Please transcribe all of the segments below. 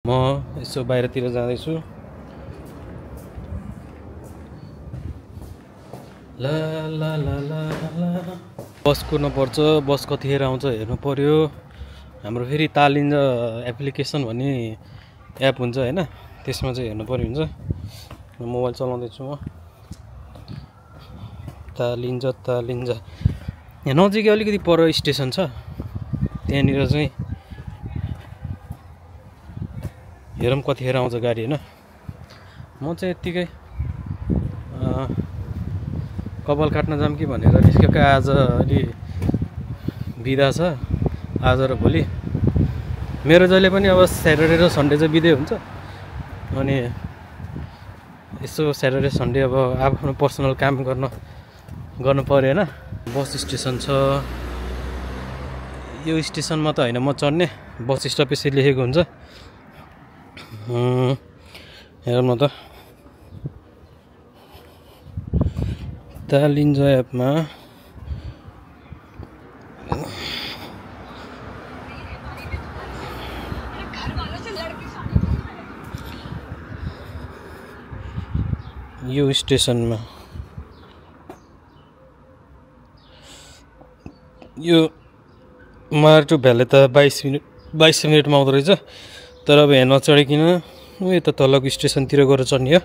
म यसो बाहिरतिर जाँदैछु। ला ला ला ला ला बस कुर्न पर्छ। बस कतिखेर आउँछ हेर्नु पर्यो। हाम्रो फेरि तालिन्छ एप्लिकेसन भन्ने एप हुन्छ हैन, त्यसमा चाहिँ हेर्नु पर्यो हुन्छ। मोबाइल चलाउँदैछु म। तालिन्छ यहाँ नजिकै अलिकति पर स्टेसन छ, त्यहाँनिर चाहिँ हेरौँ कतिखेर आउँछ गाडी हैन। म चाहिँ यत्तिकै कपाल काट्न जाम कि भनेर निस्केको। आज अलि बिदा छ, आज र भोलि। मेरो जहिले पनि अब स्याटरडे र सन्डे चाहिँ बिदै हुन्छ। अनि यसो स्याटरडे सन्डे अब आफ्नो पर्सनल काम गर्नु पर्यो हैन। बस स्टेसन छ यो स्टेसनमा त हैन म चढ्ने, बस स्टप यसरी लेखेको हुन्छ। हेरौँ न त तालिन्छ एपमा। यो स्टेसनमा यो मार्टु भ्याले त 22 मिनटमा आउँदो रहेछ। तर अब यहाँ नचढिकन उयो त तलको स्टेसनतिर गएर चढ्ने हो।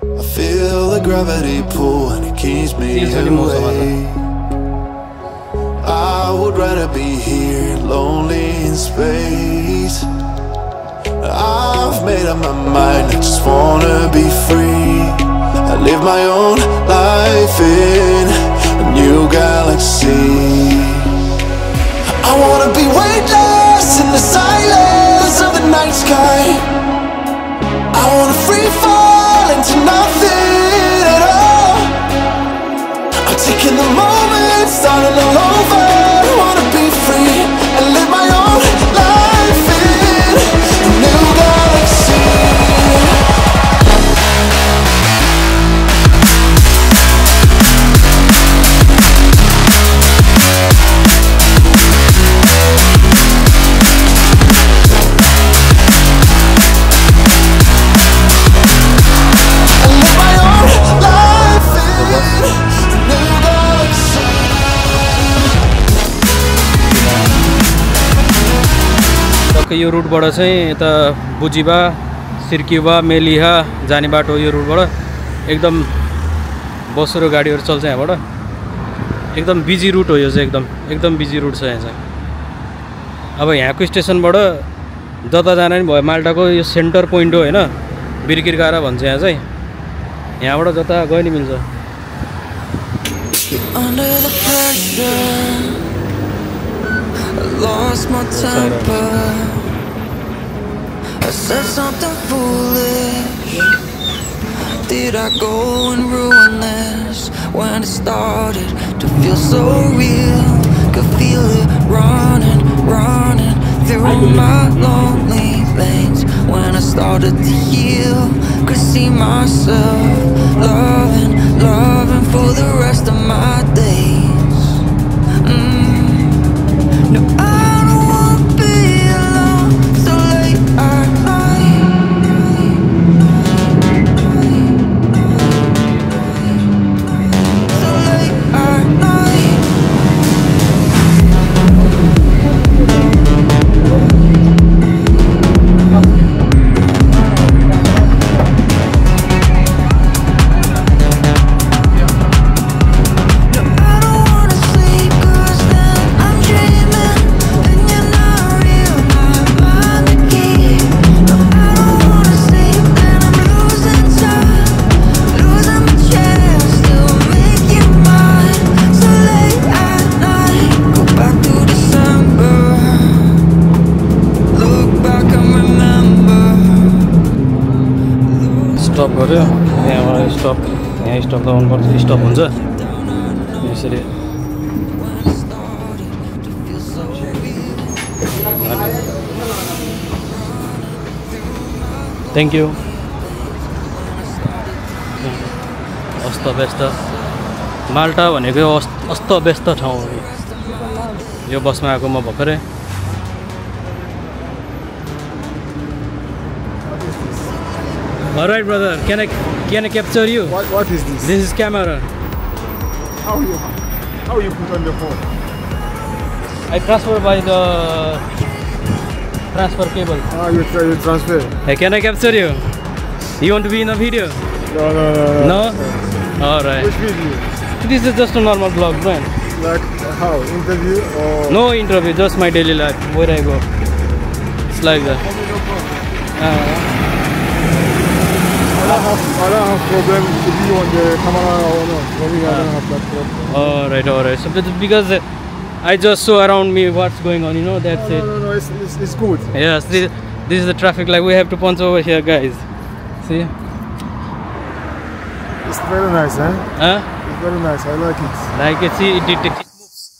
I feel the gravity pull and it keeps me away. I would rather be here, lonely in space. I've made up my mind, I just wanna be free. I live my own life in a new galaxy. I wanna be weightless in the silence of the night sky. I wanna free fall into nothing at all. I'm taking the moment, starting all over. I wanna be free and live my own life in a new galaxy. यो रुटबाट चाहिँ यता बुजिबा, सिर्किवा, मेलिहा जाने बाटो। यो रुटबाट एकदम बस र गाडीहरू चल्छ यहाँबाट। एकदम बिजी रुट हो यो चाहिँ, एकदम बिजी रुट छ यहाँ चाहिँ। अब यहाँको स्टेसनबाट जता जान नि भयो, माल्टाको यो सेन्टर पोइन्ट हो हैन, बिर्किरकारा भन्छ यहाँ चाहिँ। यहाँबाट जता गयो नि मिल्छ। I said something foolish. Did I go and ruin this? When it started to feel so real, could feel it running through my lonely veins. When I started to heal, could see myself loving for the rest of my days. No, I don't wanna be alone so late at night. So late at night. Stop गर्यो यहाँबाट। यहाँ stop दबाउनुपर्छ, stop हुन्छ यसरी। Thank you. अस्तव्यस्त माल्टा भनेको अस्तव्यस्त ठाउँ हो। यो बसमा आएको म भर्खरै। Alright, brother. Can I capture you? What is this? This is camera. How you put on the phone? I transfer by the transfer cable. You transfer. Hey, can I capture you? You want to be in a video? No. Alright. Which video? This is just a normal vlog, man. Like how? Interview or? No interview, just my daily life, where I go. It's like that. I don't have problem to be on the camera or not. For me, I don't have that problem. Alright. So because I just saw around me what's going on, that's it. No, it's good. Yes, this is the traffic light. We have to punch over here, guys. See? It's very nice, eh? Huh? It's very nice. I like it. Like it, see, it moves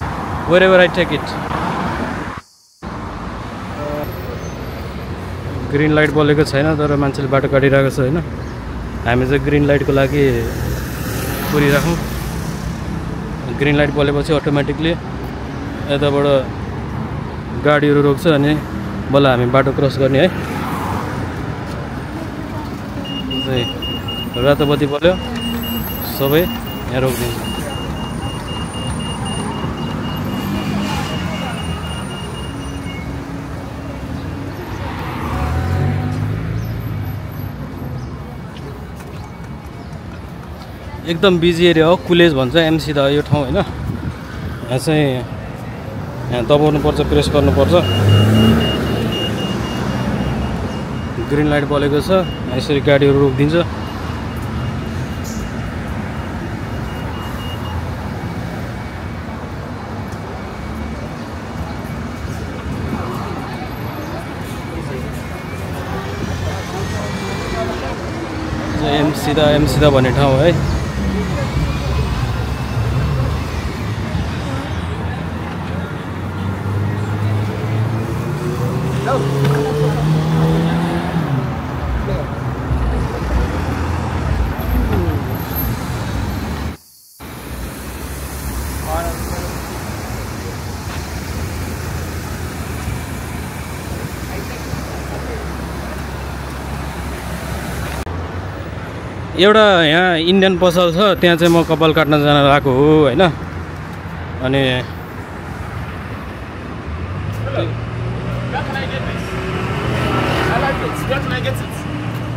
wherever I take it. Green light बोलेको छैन तर मान्छेले बाटो काटिरहेको छ हैन हामी चाहिँ green लाइटको लागि कुरिराखौँ ग्रीन लाइट बोलेपछि अटोमेटिकली यताबाट गाडीहरू रोक्छ अनि बल्ल हामी बाटो क्रस गर्ने है रातो बत्ती बल्यो सबै यहाँ रोकिदिन्छ एकदम बिजी एरिया हो कुलेज भन्छ एमसी दा यो ठाउँ हैन यहाँ चाहिँ यहाँ दबाउनु पर्छ प्रेस गर्नुपर्छ ग्रीन लाइट बलेको छ यसरी गाडीहरू रोकिदिन्छ एमसी दा भन्ने ठाउँ है एउटा यहाँ इन्डियन पसल छ त्यहाँ चाहिँ म कपाल काट्न जान लागेको हो हैन अनि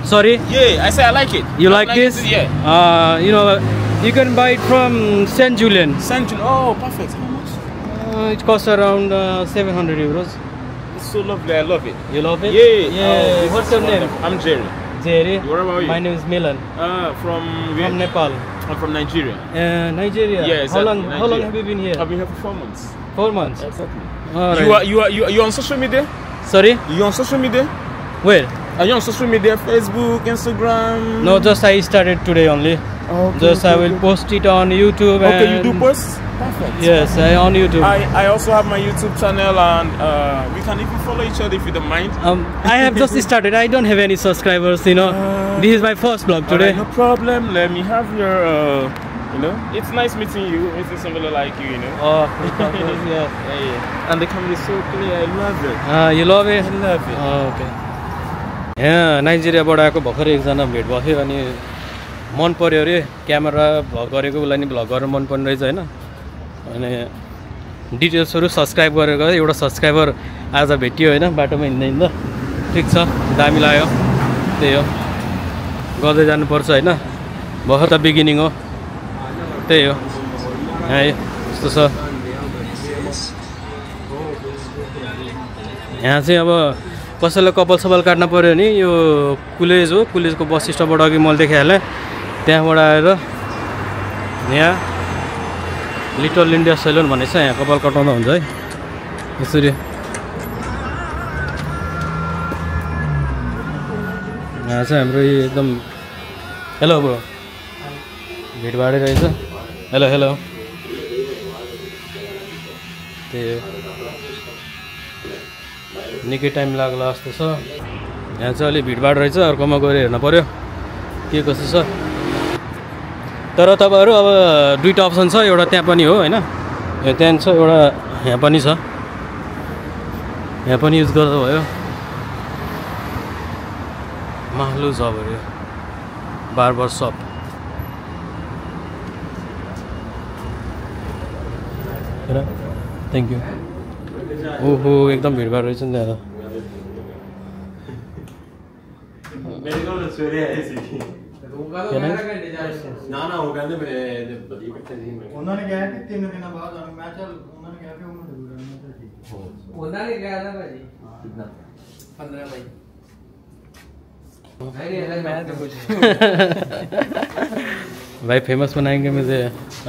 Sorry? Yeah, I say I like it. You like this? Yeah. You can buy it from Saint Julian. Saint Julian. Oh, perfect. How much? It costs around 700 euros. It's so lovely. I love it. You love it? Yeah. Yeah. What's your name? I'm Jerry. Jerry. What about you? My name is Milan. From Nepal. I'm from Nigeria. Nigeria. Yeah, exactly. How long have you been here? I've been here for 4 months. 4 months. Exactly. Alright. You on social media? Sorry? You on social media? Where? Are you on social media? Facebook, Instagram? No, just I started today only. Okay, I will post it on YouTube. Okay, and you do posts? Perfect. Yes, on YouTube. I also have my YouTube channel and we can even follow each other if you don't mind. I have just started. I don't have any subscribers, This is my first vlog today. Right, no problem. Let me have your, it's nice meeting you. It's somebody like you, Oh, yeah. And the camera is so clear. I love it. You love it? I love it. Oh, okay. यहाँ नाइजेरियाबाट आएको भर्खरै एकजना भेट भयो अनि मन पर्यो अरे क्यामेरा भ्लग गरेको उसलाई नि भ्लग गर्न मन पर्ने रहेछ हैन अनि डिटेल्सहरु सब्स्क्राइब गरेको एउटा सब्स्क्राइबर आज भेटियो हैन बाटोमा हिँड्दै हिँड्दा ठीक छ दामी लाग्यो त्यही हो गर्दै जानु पर्छ हैन भर्खर त बिगिनिङ हो त्यही हो यहाँ यस्तो छ यहाँ चाहिँ अब कसैलाई कपाल सपाल काट्न पर्यो नि यो कुलेज हो कुलेजको बस स्टपबाट अघि मैले देखाइहालेँ त्यहाँबाट आएर यहाँ लिटल इन्डिया सेलुन भन्ने छ यहाँ कपाल कटाउँदा हुन्छ है यसरी यहाँ चाहिँ हाम्रो एकदम हेलो ब्रो भिडभाडै रहेछ हेलो हेलो त्यही हो निकै टाइम लाग्ला जस्तो छ यहाँ चाहिँ अलि भिडभाड रहेछ अर्कोमा गएर हेर्न पर्यो के कसो छ तर तपाईहरु अब दुईटा अप्सन छ एउटा त्यहाँ पनि हो हैन त्यहाँ छ एउटा यहाँ पनि छ यहाँ पनि युज गर्दा भयो माहलु जबर्यो बार्बर शप। Thank you. ओहो एकदम भिडभाड रहेछ नि त्यहाँ उन्होंने क्या है कि 3 दिन बाद मैं चल उन्होंने क्या कि उन्होंने क्या था भाई कितना 15 भाई भाई फेमस बनाएंगे मुझे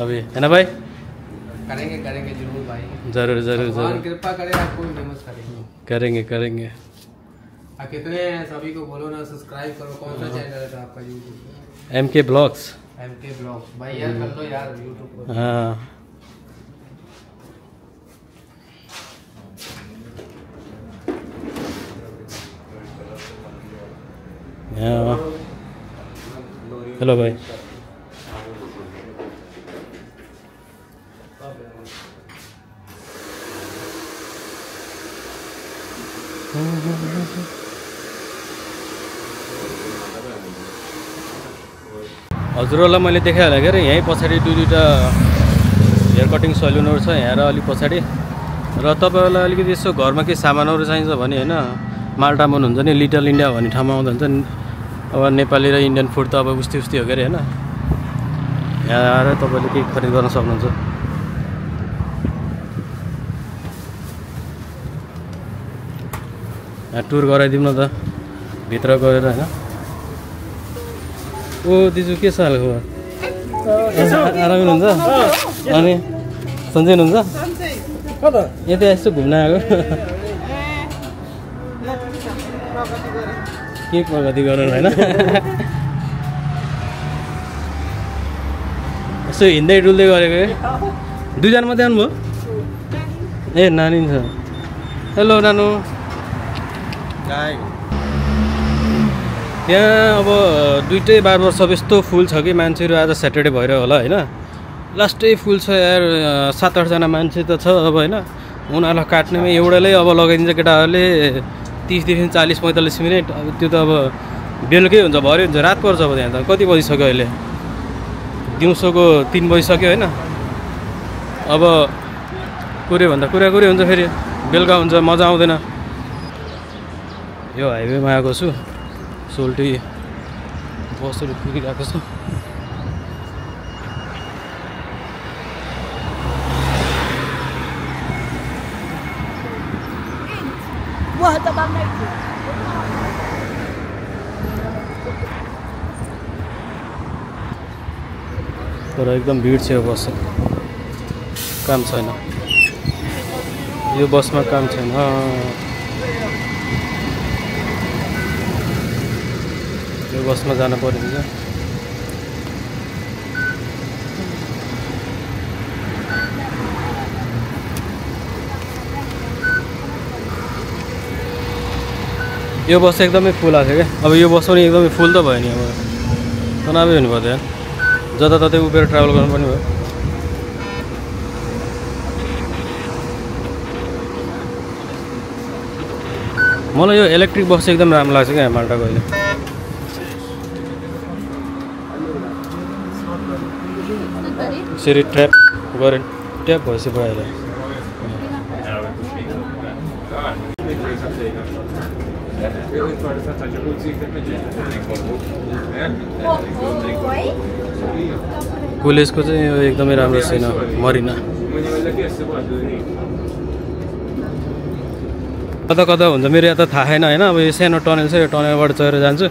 अभी, है ना भाई? करेंगे करेंगे जरूर भाई, जरूर जरूर भगवान जरूर कृपा करे आपको भी फेमस करेंगे। करेंगे करेंगे। कितने हैं सभी को बोलो ना सब्सक्राइब करो। कौन सा चैनल है आपका YouTube? MK blogs. MK blogs भाई यार कर लो यार यूट्यूब पर। हाँ हेलो भाई। हजुरहरूलाई मैले देखाइहालेँ के अरे यहीँ पछाडि दुईवटा हेयर कटिङ सलुनहरू छ यहाँ र अलिक पछाडि। र तपाईँहरूलाई अलिकति यसो घरमा केही सामानहरू चाहिन्छ भने होइन मालटामन हुन्छ नि लिटल इन्डिया भन्ने ठाउँमा आउँदा हुन्छ नि। अब नेपाली र इन्डियन फुड त अब उस्तै उस्तै हो के अरे होइन। यहाँ आएर तपाईँले केही खरिद गर्न सक्नुहुन्छ। यहाँ टुर गराइदिउँ न त भित्र गएर होइन। ओ दिजु के छ हालको? आरामै हुनुहुन्छ? अनि सन्चै हुनुहुन्छ? यता यस्तो घुम्न आएको के प्रगति गर्नु होइन? यसो हिँड्दै डुल्दै गरेको है। दुईजना मात्रै आउनुभयो? ए नानी छ। हेलो नानु। त्यहाँ अब दुइटै बार्बर शप यस्तो फुल छ कि मान्छेहरू आज स्याटरडे भएर होला होइन। लास्टै फुल छ यार, 7-8 जना मान्छे त छ अब होइन। उनीहरूलाई काट्नेमा एउटाले अब लगाइदिन्छ केटाहरूले 30 40 45 मिनट। अब त्यो त अब बेलुकै हुन्छ, भरे हुन्छ, रात पर्छ। अब त्यहाँ त कति बजिसक्यो अहिले? दिउँसोको 3 बजिसक्यो होइन। अब कुऱ्यो भन्दा कुराकुरी हुन्छ, फेरि बेलुका हुन्छ, मजा आउँदैन। यो हाइवेमा आएको छु, सोल्टी बसहरू कुदिरहेको छ। तर एकदम भिड छ यो बस, काम छैन यो बसमा, काम छैन। यो बसमा जान पर्यो नि। यो बस एकदमै फुल आएको थियो क्या। अब यो बस पनि एकदमै फुल त भयो नि। अब तनावै हुनुभयो त्यहाँ, जताततै उभिएर ट्राभल गर्नुपर्ने भयो। मलाई यो इलेक्ट्रिक बस एकदम राम्रो लाग्छ क्या माल्टाको अहिले। यसरी ट्याप गरेँ, ट्याप भएपछि भयो अहिले। कलेजको चाहिँ यो एकदमै राम्रो छैन मरिना। कता कता हुन्छ मेरो यहाँ त थाहा छैन होइन। अब यो सानो टनल छ, यो टनलबाट चढेर जान्छु।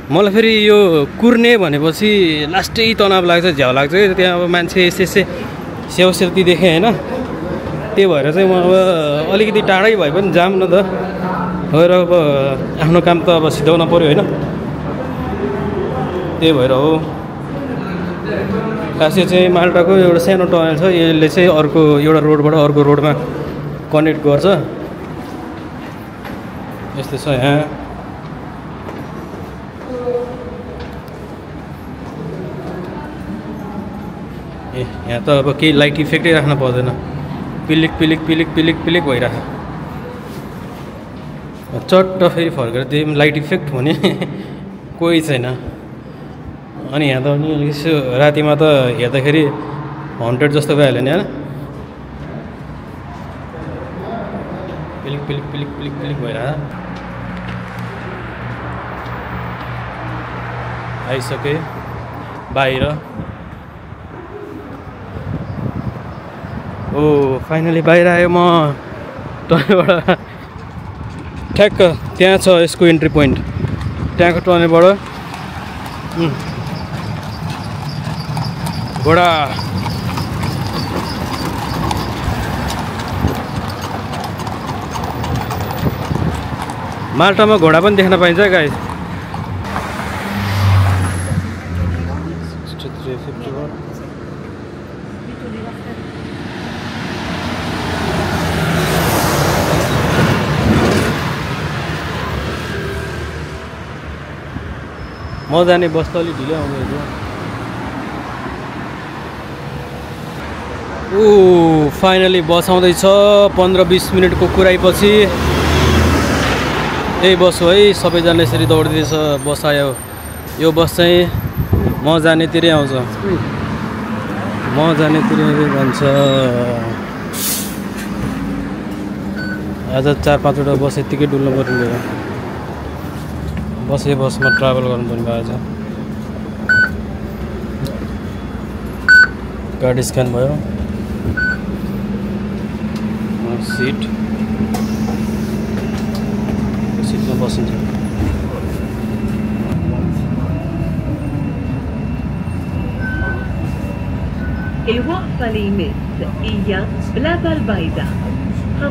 मलाई फेरि यो कुर्ने भनेपछि लास्टै तनाव लाग्छ, झ्याउ लाग्छ कि। त्यहाँ अब मान्छे यसै सेवसेल्ती देखेँ होइन। त्यही भएर चाहिँ म अब अलिकति टाढै भए पनि जाम न त। गएर अब आफ्नो काम त अब सिधाउन पऱ्यो होइन। त्यही भएर हो। खासै चाहिँ माल्टाको एउटा सानो टनल छ, यसले चाहिँ अर्को एउटा रोडबाट अर्को रोडमा कनेक्ट गर्छ। यस्तो छ यहाँ। ए यहाँ त अब केही लाइट इफेक्टै राख्न पर्दैन, पिलिक पिलिक पिलिक पिलिक पिलिक भइरहेको। चट्ट फेरि फर्केर त्यो लाइट इफेक्ट हुने कोही छैन। अनि यहाँ त नि यसो रातिमा त हेर्दाखेरि हन्टेड जस्तो भइहाल्यो नि होइन पिलिक पिलिक पिलिक पिलिक पिलिक भएर आइसके बाहिर ओ फाइनली बाहिर आयो म टर्नेलबाट ठ्याक्क त्यहाँ छ यसको इन्ट्री पोइन्ट त्यहाँको टर्नेलबाट घोडा माल्टामा घोडा पनि देख्न पाइन्छ गाइस म जाने बस त अलिक ढिलो आउँदैछ ऊ फाइनली बस आउँदैछ 15-20 मिनटको कुराइपछि यही बस हो है सबैजना यसरी दौडिँदैछ बस आयो यो बस चाहिँ म जानेतिरै आउँछ म जानेतिरै भन्छ आज 4-5 वटा बस यत्तिकै डुल्नु पर्ने बसै बसमा ट्राभल गर्नुपर्ने भयो आज गाडी स्क्यान भयो सिटमा बसिन्छ الوقفة اليمين هي بلاد البيضاء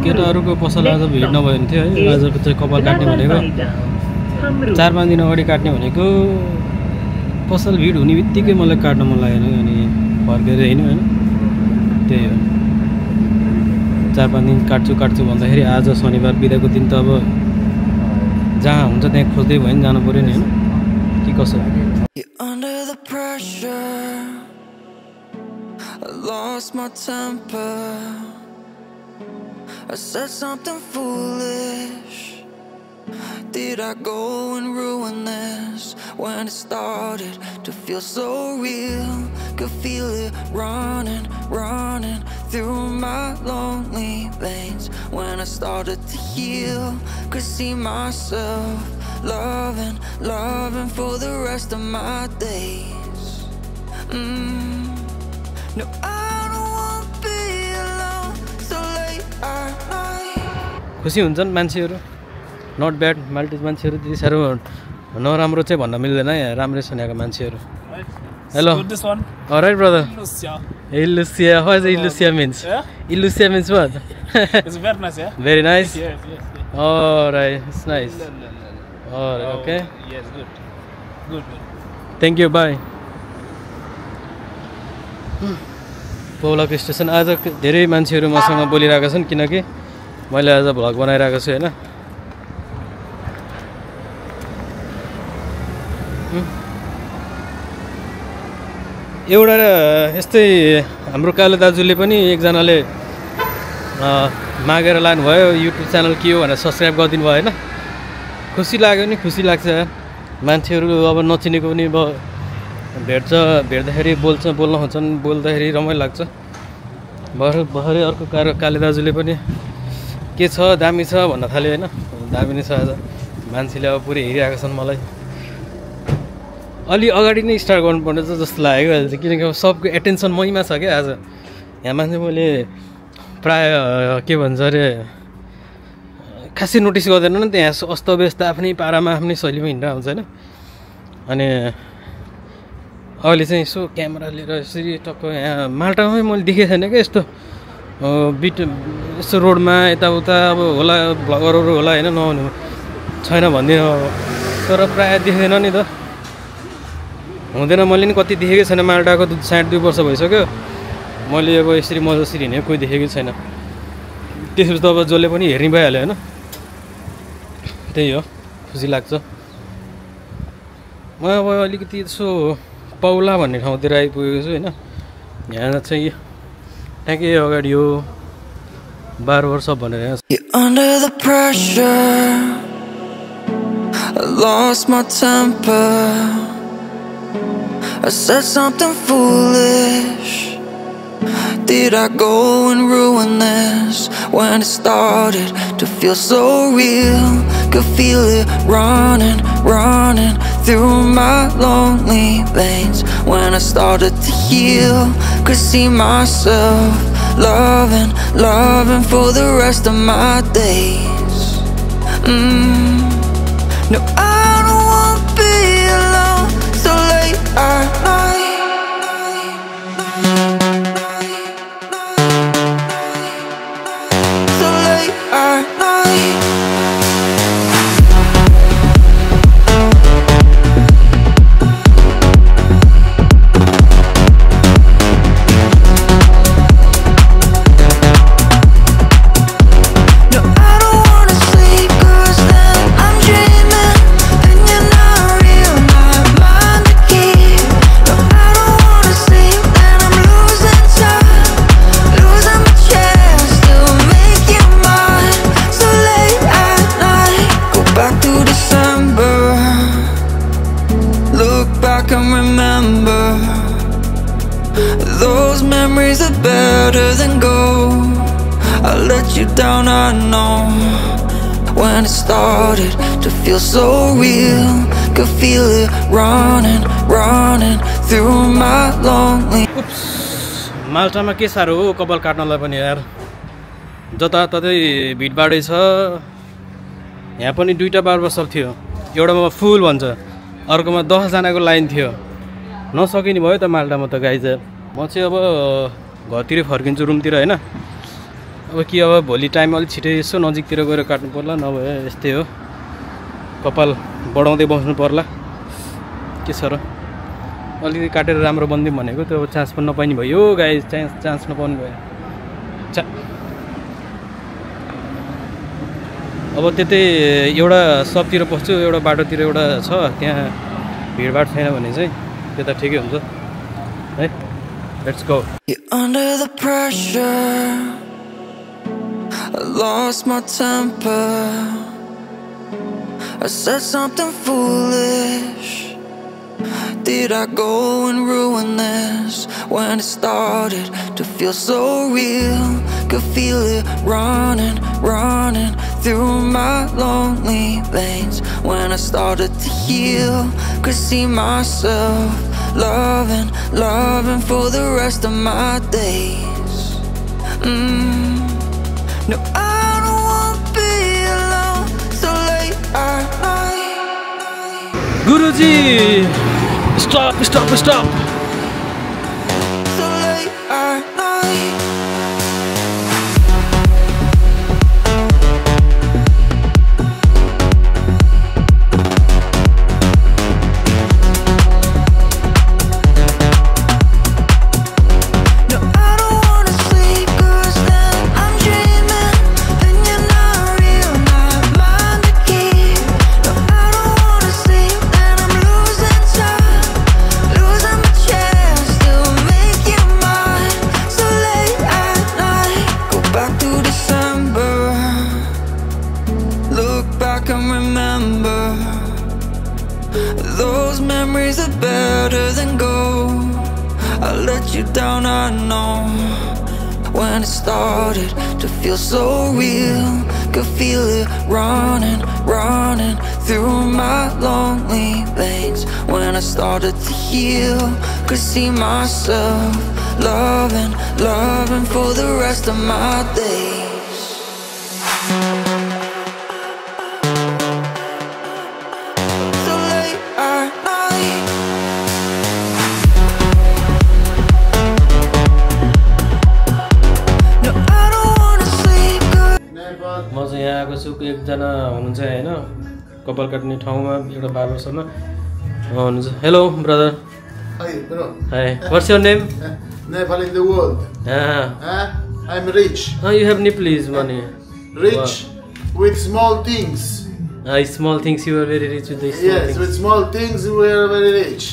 केटाहरूको पसल आज भिड नभयो भने थियो है आजको चाहिँ कपाल काट्ने भनेको 4-5 दिन अगाडि काट्ने भनेको पसल भिड हुने बित्तिकै मलाई काट्न मन लागेन अनि फर्केर हिँड्यो होइन त्यही हो 4-5 दिन काट्छु भन्दाखेरि आज शनिबार बिदाको दिन त अब जहाँ हुन्छ त्यहाँ खोज्दै भयो नि जानु पऱ्यो नि होइन कि कसो Under the pressure, I lost my temper. I said something foolish. Did I go and ruin this when it started to feel so real? Could feel it running through my lonely veins when I started to heal. Could see myself loving for the rest of my days. No, I don't want to be alone so late at night. खुसी हुन्छन् मान्छेहरू not bad माल्टिज मान्छेहरू त्यति साह्रो नराम्रो चाहिँ भन्न मिल्दैन है राम्रै सुनेको मान्छेहरू hello all right brother Illusia, what is Illusia means? Illusia means what? It's very nice, yeah? Very nice? Yes. Alright, it's nice. Alright, okay. Yes, good. Thank you, bye. पौलाको स्टेसन आज धेरै मान्छेहरू मसँग बोलिरहेका छन् किनकि मैले आज भ्लग बनाइरहेको छु हैन एउटा यस्तै हाम्रो कालो दाजुले पनि एकजनाले मागेर लानुभयो युट्युब च्यानल के हो भनेर सब्स्क्राइब गरिदिनु भयो हैन खुसी लाग्यो नि खुसी लाग्छ मान्छेहरू अब नचिनेको पनि भेट्दाखेरि बोल्न खोज्छन् बोल्दाखेरि रमाइलो लाग्छ भरे अर्को काले दाजुले पनि के छ दामी छ भन्न थाल्यो हैन दामी नै छ आज मान्छेले अब पुरै हेरिरहेका छन् मलाई अलि अगाडि नै स्टार्ट गर्नुपर्ने जस्तो लागेको अहिले चाहिँ किनकि सबको एटेन्सन मैमा छ क्या आज यहाँ मान्छे मैले प्राय के भन्छ अरे खासै नोटिस गर्दैन नि त्यहाँ अस्तव्यस्त आफ्नै पारामा आफ्नै शैलीमा हिँडेर आउँछ होइन अनि अहिले चाहिँ यसो क्यामेरा लिएर यसरी टक्क यहाँ माल्टामै मैले देखेको छैन क्या यस्तो यस्तो रोडमा यताउता अब होला भ्लगरहरू होला होइन नहुनु छैन भन्दिनँ तर प्रायः देख्दैन नि त हुँदैन मैले नि कति देखेकै छैन माल्टाको 2.5 वर्ष भइसक्यो मैले अब यसरी म जसरी हिँडेँ कोही देखेकै छैन त्यसपछि त अब जसले पनि हेर्ने भइहाल्यो होइन त्यही हो खुसी लाग्छ म अब अलिकति यसो पौला भन्ने ठाउँतिर आइपुगेको छु होइन यहाँ चाहिँ ट्याकै अगाडि हो बार वर्ष भनेर Under the pressure, I lost my temper. I said something foolish. Did I go and ruin this when it started to feel so real? Could feel it running, running through my lonely veins. When I started to heal, could see myself loving, loving for the rest of my days. No, I don't want to be alone so late at night. So late at night. No, I don't wanna sleep 'cause then I'm dreaming and you're not real, not mine to keep. No, I don't wanna sleep, then I'm losing time, losing my chance to make you mine. So late at night, go back to December, look back and remember. Those memories are better than gold. I let you down, I know. When it started to feel so real, could feel it running, running through my lonely. माल्टामा के साह्रो हो कपाल काट्नलाई पनि यार, जताततै भिडभाडै छ। यहाँ पनि दुईटा बार्बरसप थियो, एउटामा फुल भन्छ, अर्कोमा 10 जनाको लाइन थियो। नसकिने भयो त माल्टामा त गाइज। म चाहिँ अब घरतिर फर्किन्छु रुमतिर हैन। अब के अब भोलि टाइम अलिक छिटै यसो नजिकतिर गएर काट्नु पर्ला, नभए यस्तै हो, कपाल बढाउँदै बस्नु पर्ला। के छ र, अलिकति काटेर राम्रो बन्दिम भनेको त्यो चान्स पनि नपाइने भयो गाइज। चान्स नपाउनु भयो। अब त्यतै एउटा सबतिर पस्छु, एउटा बाटोतिर एउटा छ, त्यहाँ भिडभाड छैन भने चाहिँ त्यता ठिकै हुन्छ है। Let's go. Under the pressure, I lost my temper. I said something foolish. Did I go and ruin this when it started to feel so real? Could feel it running, running through my lonely veins. When I started to heal, could see myself loving, loving for the rest of my days. No, I don't want to be alone so late at night. गुरुजी stop stop stop. So late at night. No, I don't wanna sleep 'cause then I'm dreaming and you're not real, not mine to keep. No, I don't wanna sleep, then I'm losing time, losing my chance to make you mine. So late at night, go back to December, look back and remember. Those memories are better than gold. I let you down, I know. When it started to feel so real, could feel it running, running through my lonely veins. When I started to heal, could see myself loving, loving for the rest of my days. So late at night. No, I don't wanna sleep 'cause म चाहिँ यहाँ आएको छु, एकजना हुनुहुन्छ हैन कपाल काट्ने ठाउँमा, एउटा बार्बरसपमा हुनुहुन्छ। Hello brother. Hi, bro. High, what's your name? Nepal in the world. I'm rich. You have Nepalese money. Rich with small things. Small things, you are very rich with the small Yes, things. with small things we are very rich.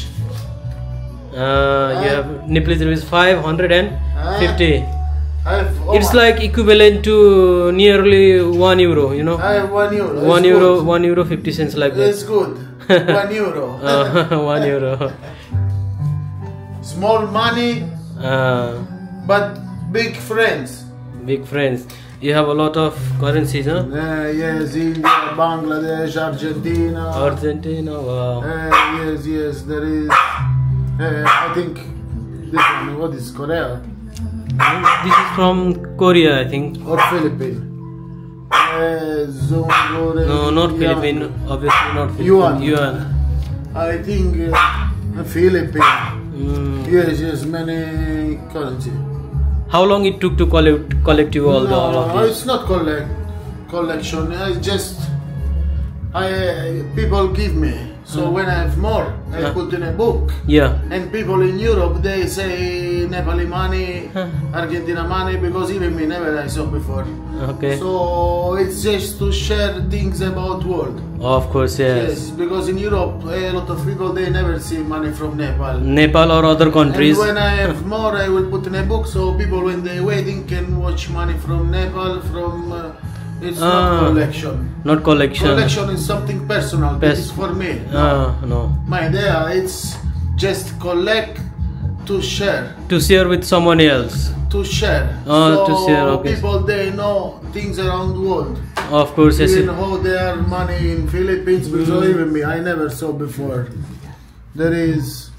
You have Nepalese rupees 550. I have It's like equivalent to nearly €1, you know. I have €1. €1, It's good. €1 50 cents like that. It's good. €1. €1. Small money, but big friends. Big friends. You have a lot of currencies, huh? Yes, India, Bangladesh, Argentina. Argentina, wow. Yes, there is. I think this one, what is Korea? This is from Korea, I think. Or Philippines. No, not Philippines. Obviously not Philippines. Yuan. I think Philippines. Yes, many currency. How long it took to collect you all of this? It's not collection. I just people give me. So when I have more, I put in a book. Yeah. And people in Europe, they say Nepali money, Argentina money, because even me never I saw before. Okay. So it's just to share things about world. Of course, yes. Yes, because in Europe, a lot of people, they never see money from Nepal. Nepal or other countries. And when I have more, I will put in a book, so people when they waiting can watch money from Nepal, from... it's not collection. Not collection. Collection is something personal. This is for me. No. My idea, it's just collect to share. To share with someone else. To share. So to share, okay. People, they know things around the world. Of course, yes. Even how they are money in Philippines, because even me, I never saw before. There is...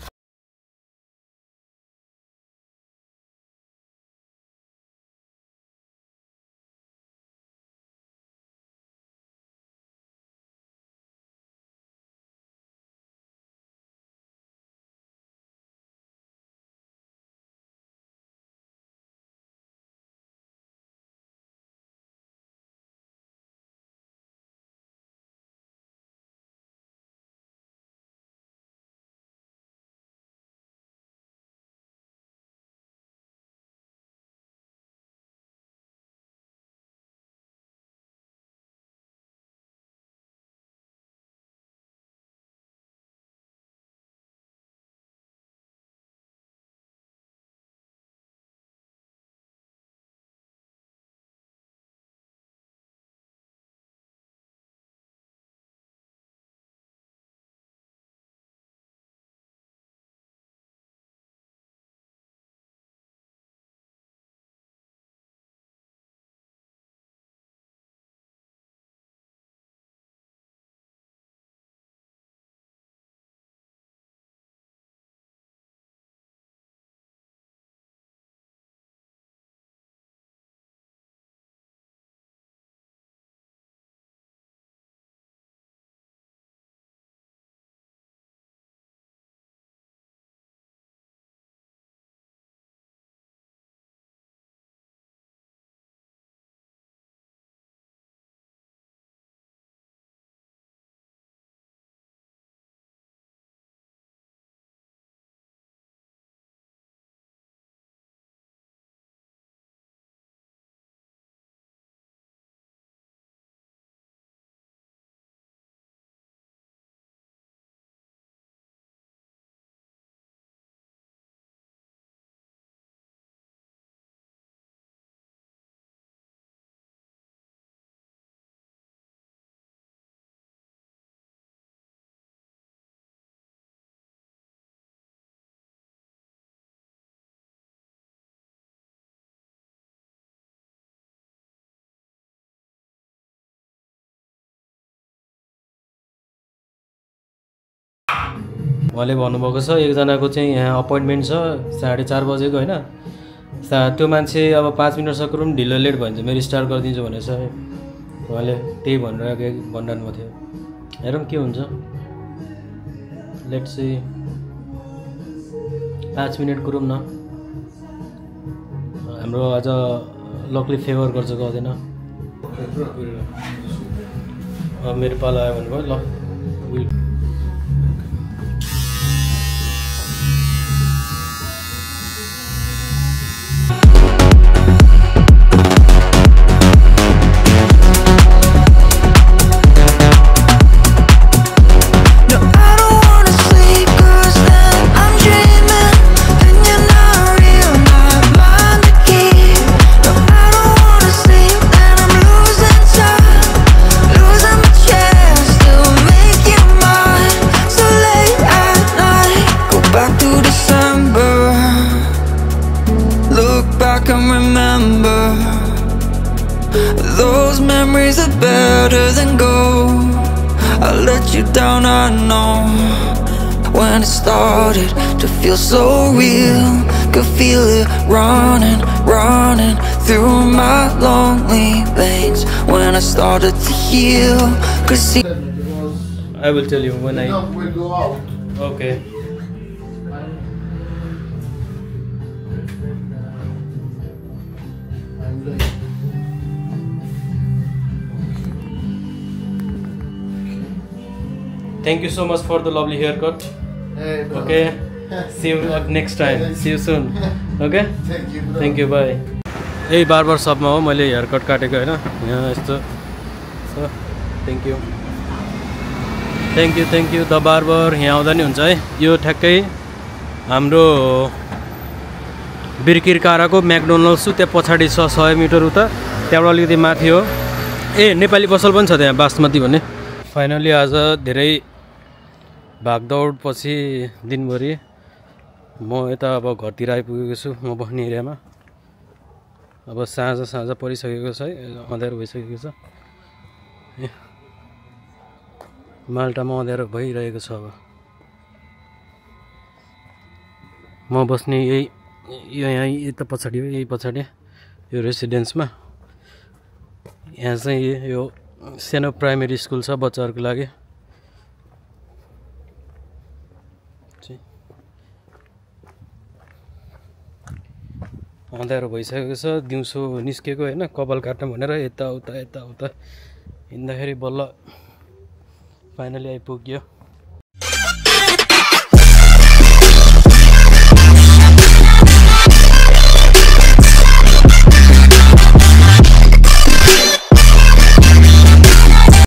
उहाँले भन्नुभएको छ एकजनाको चाहिँ यहाँ appointment छ 4:30 बजेको हैन त्यो मान्छे अब 5 मिनेट सक्रो पनि ढिलो लेट भयो भने चाहिँ मेरो स्टार्ट गरिदिन्छु भनेछ उहाँले त्यही भनिरहनु थियो हेरौँ के हुन्छ लेट्स सी 5 मिनेट कुरौँ न हाम्रो आज लकले फेभर गर्छ गर्दैन अब मेरो पाला आयो भन्नुभयो ल Losing my chance, still I know when it started to feel so real. Could feel it running, running through my lonely veins when I started to heal. Could see I will tell you when I. We'll go out. Okay. I'm late. Thank you so much for the lovely haircut. Hey, bro. Okay. See you next time. See you soon. Okay. Thank you, bro. Thank you. Bye. यही barber शपमा हो मैले haircut काटेको होइन यहाँ यस्तो छ thank you the barber यहाँ आउँदा नि हुन्छ है यो ठ्याक्कै हाम्रो बिर्किर काराको म्याकडोनल्ड्स त्यहाँ पछाडि छ 100 मिटर उता त्यहाँबाट अलिकति माथि हो ए नेपाली पसल पनि छ त्यहाँ बासमती भन्ने फाइनली आज धेरै भागदौड पछि दिनभरि म यता अब घरतिर आइपुगेको छु म बस्ने एरियामा अब साँझ परिसकेको छ है अँध्यारो भइसकेको छ माल्टामा अँध्यारो भइरहेको छ अब म बस्ने यहाँ यता पछाडि हो यही पछाडि यो रेसिडेन्समा यहाँ चाहिँ यो सानो प्राइमेरी स्कुल छ बच्चाहरूको लागि अँध्यारो भइसकेको छ दिउँसो निस्केको होइन कपाल काट्न भनेर यताउता हिँड्दाखेरि बल्ल फाइनली आइपुग्यो